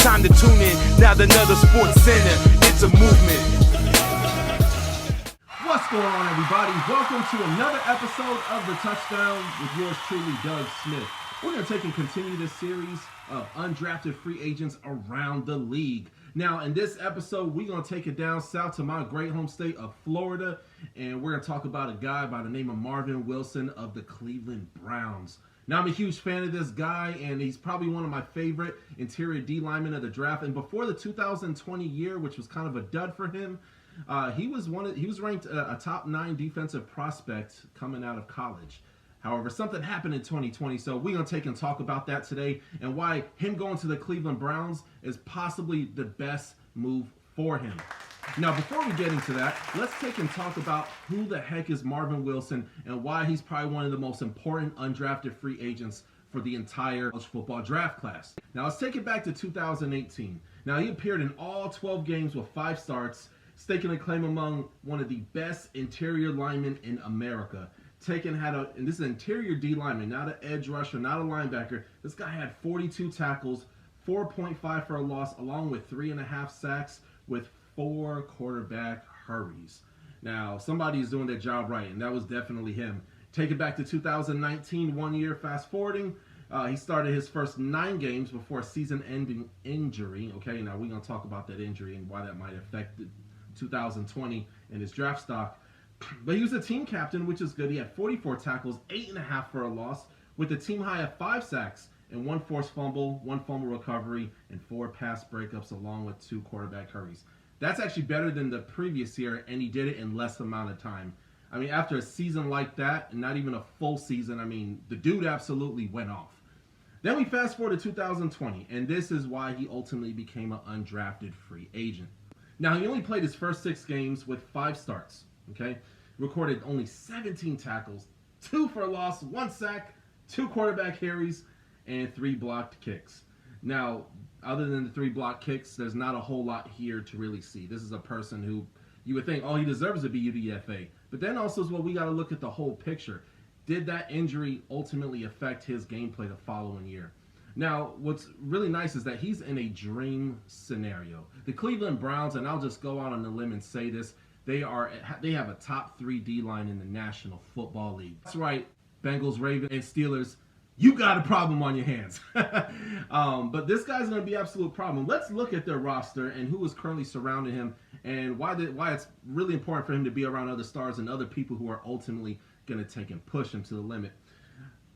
time to tune in. Now another sports center, it's a movement. What's going on, everybody? Welcome to another episode of The Touchdown with yours truly, Doug Smith. We're going to take and continue this series of undrafted free agents around the league. Now, in this episode, we're going to take it down south to my great home state of Florida, and we're going to talk about a guy by the name of Marvin Wilson of the Cleveland Browns. Now, I'm a huge fan of this guy, and he's probably one of my favorite interior D linemen of the draft. And before the 2020 year, which was kind of a dud for him, he was ranked a top 9 defensive prospect coming out of college. However, something happened in 2020, so we're going to take and talk about that today and why him going to the Cleveland Browns is possibly the best move for him. Now, before we get into that, let's take and talk about who the heck is Marvin Wilson and why he's probably one of the most important undrafted free agents for the entire college football draft class. Now, let's take it back to 2018. Now, he appeared in all 12 games with 5 starts, staking a claim among one of the best interior linemen in America. And this is an interior D lineman, not an edge rusher, not a linebacker. This guy had 42 tackles, 4.5 for a loss, along with 3.5 sacks with 4 quarterback hurries. Now, somebody is doing their job right, and that was definitely him. Take it back to 2019, 1 year, fast forwarding. He started his first 9 games before a season-ending injury. Okay, now we're going to talk about that injury and why that might affect 2020 and his draft stock. But he was a team captain, which is good. He had 44 tackles, 8.5 for a loss, with a team high of 5 sacks and 1 forced fumble, 1 fumble recovery, and 4 pass breakups, along with 2 quarterback hurries. That's actually better than the previous year, and he did it in less amount of time. I mean, after a season like that, and not even a full season, I mean, the dude absolutely went off. Then we fast forward to 2020, and this is why he ultimately became an undrafted free agent. Now, he only played his first 6 games with 5 starts. Okay, recorded only 17 tackles, 2 for a loss, 1 sack, 2 quarterback carries, and 3 blocked kicks. Now, other than the 3 blocked kicks, there's not a whole lot here to really see. This is a person who you would think, oh, he deserves to be UDFA. But then also as well, we got to look at the whole picture. Did that injury ultimately affect his gameplay the following year? Now, what's really nice is that he's in a dream scenario. The Cleveland Browns, and I'll just go out on a limb and say this, they have a top 3 D-line in the National Football League. That's right, Bengals, Ravens, and Steelers. You got a problem on your hands. But this guy's going to be an absolute problem. Let's look at their roster and who is currently surrounding him and why it's really important for him to be around other stars and other people who are ultimately going to take and push him to the limit.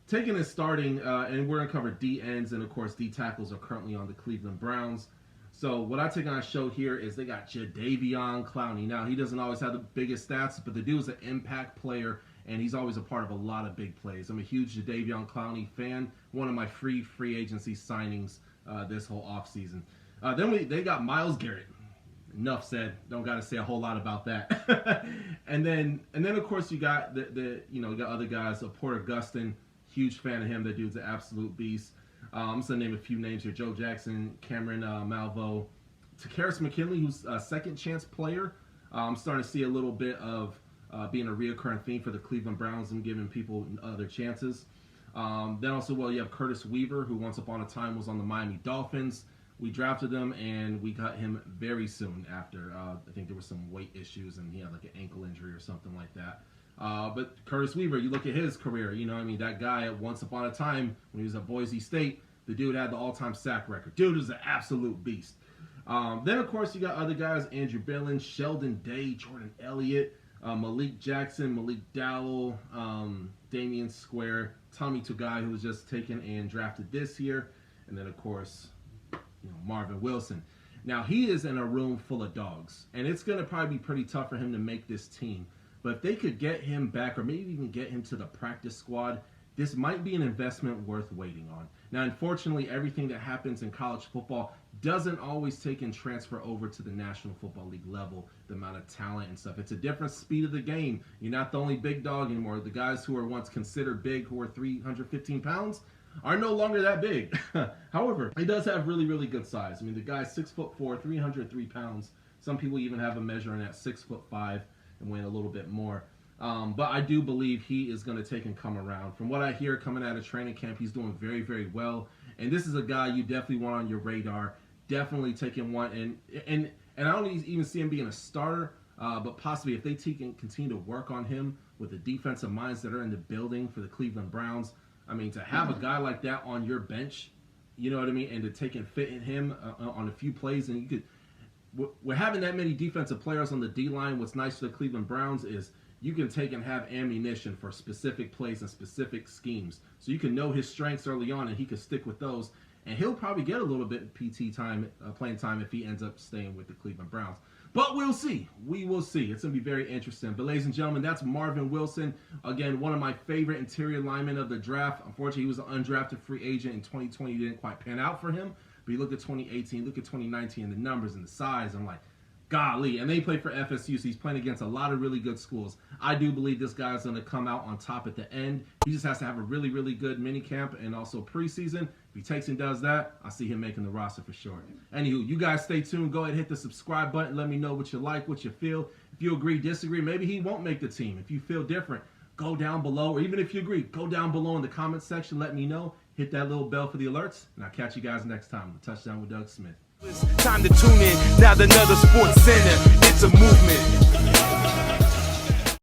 Taking and starting, and we're going to cover D ends and, of course, D tackles are currently on the Cleveland Browns. So what I take on a show here is they got Jadeveon Clowney. Now, he doesn't always have the biggest stats, but the dude is an impact player, and he's always a part of a lot of big plays. I'm a huge Jadeveon Clowney fan, one of my free agency signings this whole offseason. Then they got Myles Garrett. Enough said. Don't got to say a whole lot about that. and then of course you got you got other guys. Porter Gustin, huge fan of him. That dude's an absolute beast. I'm just going to name a few names here. Joe Jackson, Cameron Malveaux, Takaris McKinley, who's a second-chance player. I'm starting to see a little bit of being a reoccurring theme for the Cleveland Browns and giving people other chances. Then also, you have Curtis Weaver, who once upon a time was on the Miami Dolphins. We drafted him, and we got him very soon after. I think there were some weight issues, and he had like an ankle injury or something like that. But Curtis Weaver, you look at his career, that guy once upon a time when he was at Boise State, the dude had the all-time sack record. Dude is an absolute beast. Then, of course, you got other guys, Andrew Billings, Sheldon Day, Jordan Elliott, Malik Jackson, Malik Dowell, Damian Square, Tommy Tugai, who was just taken and drafted this year, and then, of course, Marvin Wilson. Now, he is in a room full of dogs, and it's going to probably be pretty tough for him to make this team. But if they could get him back or maybe even get him to the practice squad, this might be an investment worth waiting on. Now, unfortunately, everything that happens in college football doesn't always take and transfer over to the National Football League level, the amount of talent and stuff. It's a different speed of the game. You're not the only big dog anymore. The guys who were once considered big, who were 315 pounds, are no longer that big. However, he does have really, really good size. I mean, the guy's 6'4", 303 pounds. Some people even have him measuring at 6'5" and weighing a little bit more. But I do believe he is going to take and come around. From what I hear coming out of training camp, he's doing very, very well. And this is a guy you definitely want on your radar. definitely taking one, and I don't even see him being a starter, but possibly if they can continue to work on him with the defensive minds that are in the building for the Cleveland Browns. I mean, to have a guy like that on your bench, you know what I mean, and to take and fit in him on a few plays, and you could. We're having that many defensive players on the D-line. What's nice for the Cleveland Browns is you can take and have ammunition for specific plays and specific schemes. So you can know his strengths early on, and he can stick with those. And he'll probably get a little bit of PT time, playing time, if he ends up staying with the Cleveland Browns. But we'll see. We will see. It's going to be very interesting. But ladies and gentlemen, that's Marvin Wilson. Again, one of my favorite interior linemen of the draft. Unfortunately, he was an undrafted free agent in 2020. It didn't quite pan out for him. But you look at 2018, look at 2019, and the numbers and the size. I'm like, golly. And then he played for FSU, so he's playing against a lot of really good schools. I do believe this guy's going to come out on top at the end. He just has to have a really, really good mini camp and also preseason. If he takes and does that, I see him making the roster for sure. Anywho, you guys stay tuned. Go ahead and hit the subscribe button. Let me know what you like, what you feel. If you agree, disagree, maybe he won't make the team. If you feel different, go down below. Or even if you agree, go down below in the comment section. Let me know. Hit that little bell for the alerts. And I'll catch you guys next time on the Touchdown with Doug Smith. Time to tune in. Now another sports center. It's a movement.